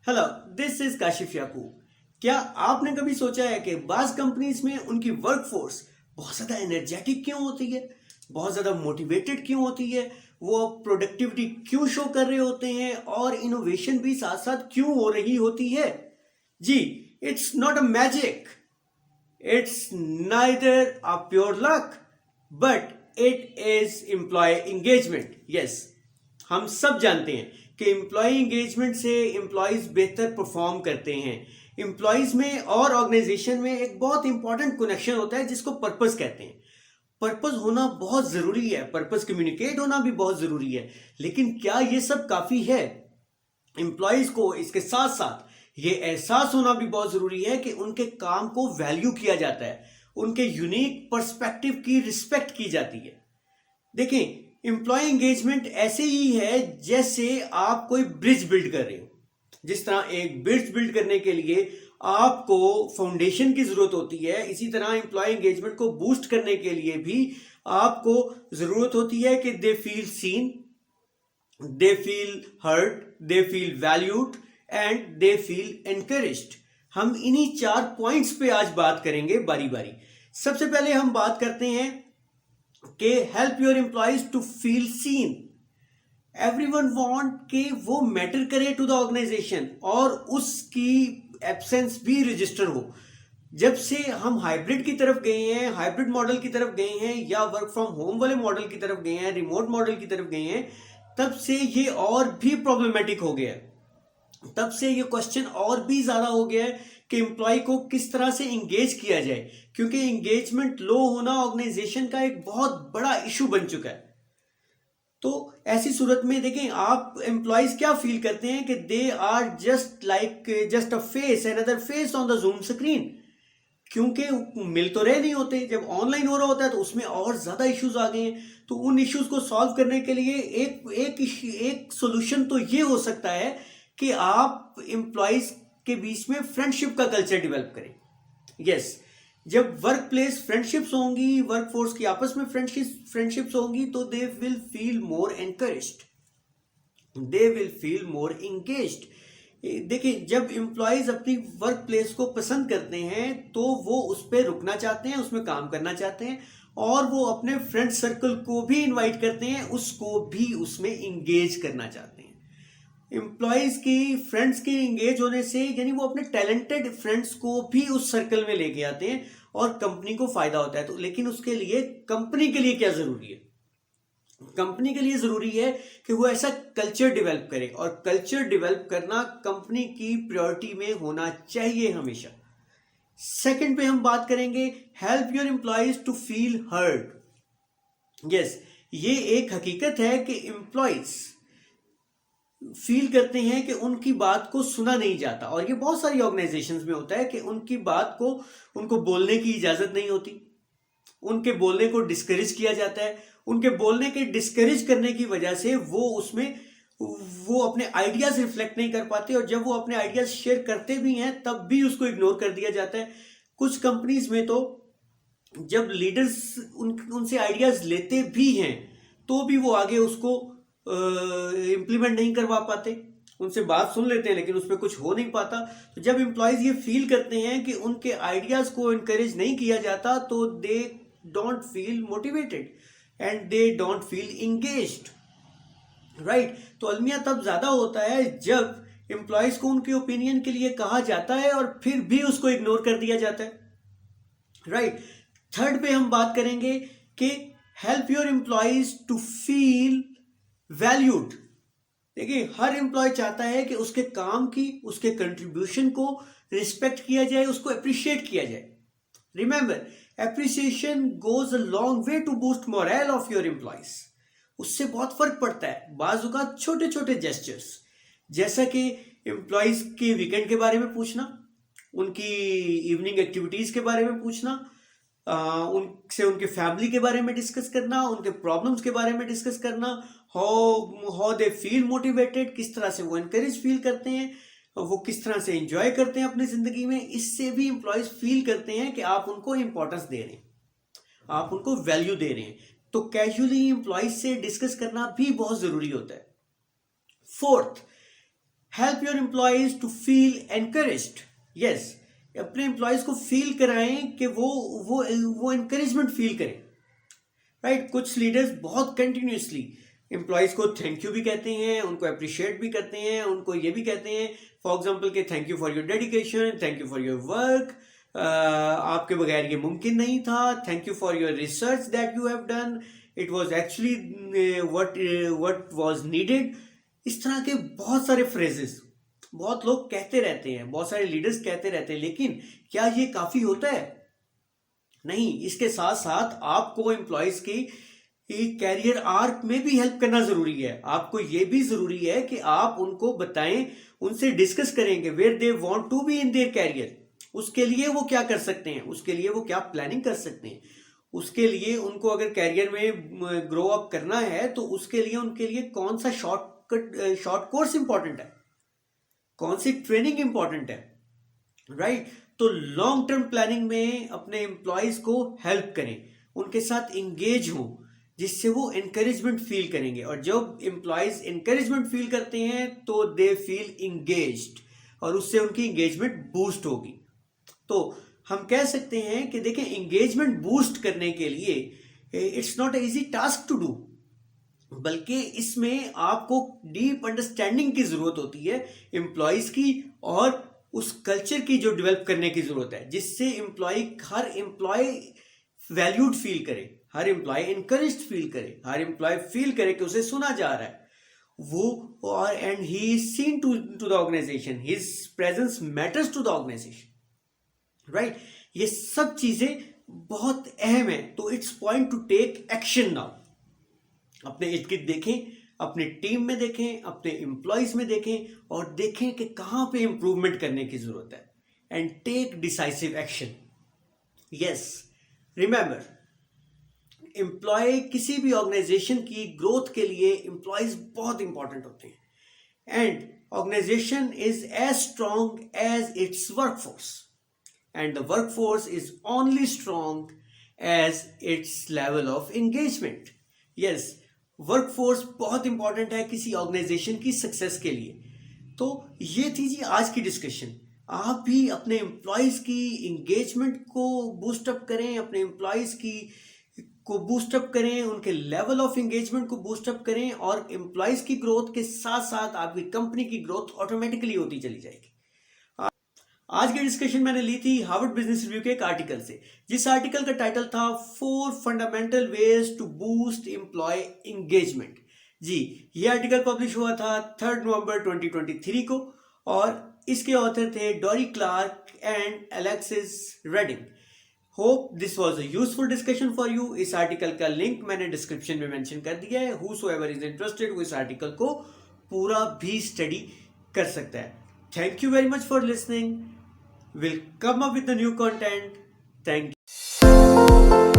Hello, this is Kashif याकूब। क्या आपने कभी सोचा है कि बाज कंपनीज में उनकी वर्कफोर्स बहुत ज़्यादा एनर्जेटिक क्यों होती है, बहुत ज़्यादा मोटिवेटेड क्यों होती है, वो प्रोडक्टिविटी क्यों शो कर रहे होते हैं और इनोवेशन भी साथ साथ क्यों हो रही होती है? जी, it's not a magic, it's neither a pure luck, but it is employ engagement. Yes, हम सब जानते हैं कि एम्प्लॉय एंगेजमेंट से एम्प्लॉयज बेहतर परफॉर्म करते हैं। एम्प्लॉयज में और ऑर्गेनाइजेशन में एक बहुत इंपॉर्टेंट कनेक्शन होता है जिसको पर्पस कहते हैं। पर्पस होना बहुत जरूरी है, पर्पस कम्युनिकेट होना भी बहुत जरूरी है, लेकिन क्या ये सब काफी है? एम्प्लॉयज को इसके साथ साथ ये एहसास होना भी बहुत जरूरी है कि उनके काम को वैल्यू किया जाता है, उनके यूनिक पर्सपेक्टिव की रिस्पेक्ट की जाती है। देखें, एम्प्लॉय एंगेजमेंट ऐसे ही है जैसे आप कोई ब्रिज बिल्ड कर रहे हो। जिस तरह एक ब्रिज बिल्ड करने के लिए आपको फाउंडेशन की जरूरत होती है, इसी तरह एम्प्लॉय एंगेजमेंट को बूस्ट करने के लिए भी आपको जरूरत होती है कि they feel seen, they feel heard, they feel valued and they feel encouraged. हम इन्हीं 4 पॉइंट्स पे आज बात करेंगे बारी बारी। सबसे पहले हम बात करते हैं कि help your employees to feel seen. Everyone want कि वो मैटर करे टू द ऑर्गेनाइजेशन और उसकी एब्सेंस भी रजिस्टर हो। जब से हम हाइब्रिड की तरफ गए हैं, हाइब्रिड मॉडल की तरफ गए हैं, या वर्क फ्रॉम होम वाले मॉडल की तरफ गए हैं, रिमोट मॉडल की तरफ गए हैं, तब से ये और भी प्रॉब्लमेटिक हो गया है। तब से ये क्वेश्चन और भी ज्यादा हो गया है कि एम्प्लॉय को किस तरह से इंगेज किया जाए, क्योंकि इंगेजमेंट लो होना ऑर्गेनाइजेशन का एक बहुत बड़ा इशू बन चुका है। तो ऐसी सूरत में देखें, आप एम्प्लॉयज क्या फील करते हैं कि they are just a face, another face on the Zoom screen. क्योंकि मिल तो रहे नहीं होते, जब ऑनलाइन हो रहा होता है तो उसमें और ज्यादा इश्यूज आ गए हैं। तो उन इश्यूज को सॉल्व करने के लिए एक सोल्यूशन तो ये हो सकता है कि आप एम्प्लॉयज के बीच में फ्रेंडशिप का कल्चर डेवलप करें। यस, जब वर्क प्लेस फ्रेंडशिप्स होंगी, वर्क फोर्स की आपस में फ्रेंडशिप्स होंगी, तो they will feel more encouraged, they will feel more engaged. देखिए, जब एम्प्लॉयज अपनी वर्क प्लेस को पसंद करते हैं तो वो उस पर रुकना चाहते हैं, उसमें काम करना चाहते हैं, और वो अपने फ्रेंड सर्कल को भी इनवाइट करते हैं, उसको भी उसमें इंगेज करना चाहते हैं। एम्प्लॉयज की फ्रेंड्स के इंगेज होने से यानी वो अपने टैलेंटेड फ्रेंड्स को भी उस सर्कल में लेके आते हैं और कंपनी को फायदा होता है। तो लेकिन उसके लिए कंपनी के लिए क्या जरूरी है? कंपनी के लिए जरूरी है कि वो ऐसा कल्चर डेवलप करे, और कल्चर डेवलप करना कंपनी की प्रायोरिटी में होना चाहिए हमेशा। सेकंड पे हम बात करेंगे help your employees to feel heard. Yes, ये एक हकीकत है कि एम्प्लॉयज फील करते हैं कि उनकी बात को सुना नहीं जाता, और ये बहुत सारी ऑर्गेनाइजेशंस में होता है कि उनकी बात को उनको बोलने की इजाजत नहीं होती, उनके बोलने को डिस्करेज किया जाता है। उनके बोलने के डिस्करेज करने की वजह से वो अपने आइडियाज रिफ्लेक्ट नहीं कर पाते, और जब वो अपने आइडियाज शेयर करते भी हैं तब भी उसको इग्नोर कर दिया जाता है। कुछ कंपनीज में तो जब लीडर्स उनसे आइडियाज लेते भी हैं तो भी वो आगे उसको इम्प्लीमेंट नहीं करवा पाते। उनसे बात सुन लेते हैं लेकिन उस पर कुछ हो नहीं पाता। तो जब एम्प्लॉयज ये फील करते हैं कि उनके आइडियाज को इनकरेज नहीं किया जाता तो they don't feel motivated and they don't feel engaged, right. तो अलमिया तब ज्यादा होता है जब एम्प्लॉयज को उनके ओपिनियन के लिए कहा जाता है और फिर भी उसको इग्नोर कर दिया जाता है, राइट। थर्ड पे हम बात करेंगे कि help your employees to feel valued. देखिए, हर एम्प्लॉय चाहता है कि उसके काम की, उसके कंट्रीब्यूशन को रिस्पेक्ट किया जाए, उसको अप्रिशिएट किया जाए। Remember, appreciation goes a long way to boost morale of your employees. उससे बहुत फर्क पड़ता है। बाजुका छोटे छोटे जेस्चर्स, जैसा कि एम्प्लॉयज के वीकेंड के बारे में पूछना, उनकी इवनिंग एक्टिविटीज के बारे में पूछना, उनसे उनके फैमिली के बारे में डिस्कस करना, उनके प्रॉब्लम्स के बारे में डिस्कस करना, हाउ दे फील मोटिवेटेड, किस तरह से वो एनकरेज फील करते हैं, वो किस तरह से एंजॉय करते हैं अपनी जिंदगी में। इससे भी एम्प्लॉयज फील करते हैं कि आप उनको इंपॉर्टेंस दे रहे हैं, आप उनको वैल्यू दे रहे हैं। तो कैजुअली एम्प्लॉयज से डिस्कस करना भी बहुत जरूरी होता है। Fourth, help your employees to feel encouraged. Yes, अपने एम्प्लॉयज को फील कराएं कि वो एनकरेजमेंट फील करें। राइट, कुछ लीडर्स बहुत कंटिन्यूसली एम्प्लॉयज को थैंक यू भी कहते हैं, उनको अप्रिशिएट भी करते हैं, उनको ये भी कहते हैं फॉर एग्जांपल कि thank you for your dedication, thank you for your work, आपके बगैर ये मुमकिन नहीं था, thank you for your research that you have done, it was actually what was needed. इस तरह के बहुत सारे फ्रेजेस बहुत लोग कहते रहते हैं, बहुत सारे लीडर्स कहते रहते हैं, लेकिन क्या ये काफी होता है? नहीं। इसके साथ साथ आपको एम्प्लॉयज की कैरियर आर्क में भी हेल्प करना जरूरी है। आपको ये भी जरूरी है कि आप उनको बताएं, उनसे डिस्कस करेंगे where they want to be in their career. उसके लिए वो क्या कर सकते हैं, उसके लिए वो क्या प्लानिंग कर सकते हैं, उसके लिए उनको अगर कैरियर में ग्रो अप करना है तो उसके लिए उनके लिए कौन सा शॉर्ट कोर्स इंपॉर्टेंट है, कौन सी ट्रेनिंग इंपॉर्टेंट है। राइट, तो लॉन्ग टर्म प्लानिंग में अपने एम्प्लॉयज को हेल्प करें, उनके साथ इंगेज हों, जिससे वो एनकरेजमेंट फील करेंगे। और जब एम्प्लॉयज एनकरेजमेंट फील करते हैं तो दे फील इंगेज्ड, और उससे उनकी इंगेजमेंट बूस्ट होगी। तो हम कह सकते हैं कि देखें, इंगेजमेंट बूस्ट करने के लिए it's not easy task to do, बल्कि इसमें आपको डीप अंडरस्टैंडिंग की जरूरत होती है एम्प्लॉयज की, और उस कल्चर की जो डेवलप करने की जरूरत है, जिससे हर एम्प्लॉय वैल्यूड फील करे, हर एम्प्लॉय इनकरेज्ड फील करे, हर एम्प्लॉय फील करे कि उसे सुना जा रहा है वो, और and he is seen to the organisation, his presence matters to the organisation. Right, ये सब चीजें बहुत अहम है। तो it's point to take action now. अपने इर्द गिर्द देखें, अपने टीम में देखें, अपने एम्प्लॉयज में देखें, और देखें कि कहां पे इंप्रूवमेंट करने की जरूरत है, and take decisive action. Yes, remember, employee किसी भी ऑर्गेनाइजेशन की ग्रोथ के लिए एम्प्लॉयज बहुत इंपॉर्टेंट होते हैं, and organisation is as strong as its workforce, and the workforce is only strong as its level of engagement. Yes, workforce बहुत important है किसी ऑर्गेनाइजेशन की सक्सेस के लिए। तो ये थी जी आज की डिस्कशन। आप भी अपने एम्प्लॉयज की एंगेजमेंट को बूस्टअप करें, अपने एम्प्लॉयज को बूस्टअप करें, उनके लेवल ऑफ एंगेजमेंट को बूस्टअप करें, और एम्प्लॉयज की ग्रोथ के साथ साथ आपकी कंपनी की ग्रोथ ऑटोमेटिकली होती चली जाएगी। आज की डिस्कशन मैंने ली थी हार्वर्ड बिजनेस रिव्यू के एक आर्टिकल से, जिस आर्टिकल का टाइटल था 4 fundamental ways to boost employ engagement. जी, ये आर्टिकल पब्लिश हुआ था 3 नवंबर 2023 को, और इसके ऑथर थे Dorie Clark and Alexis Redding. Hope this was a useful discussion for you. इस आर्टिकल का लिंक मैंने डिस्क्रिप्शन में मेंशन कर दिया है। हूसोएवर इज इंटरेस्टेड वो इस आर्टिकल को पूरा भी स्टडी कर सकता है। Thank you very much for listening. We'll come up with the new content. Thank you.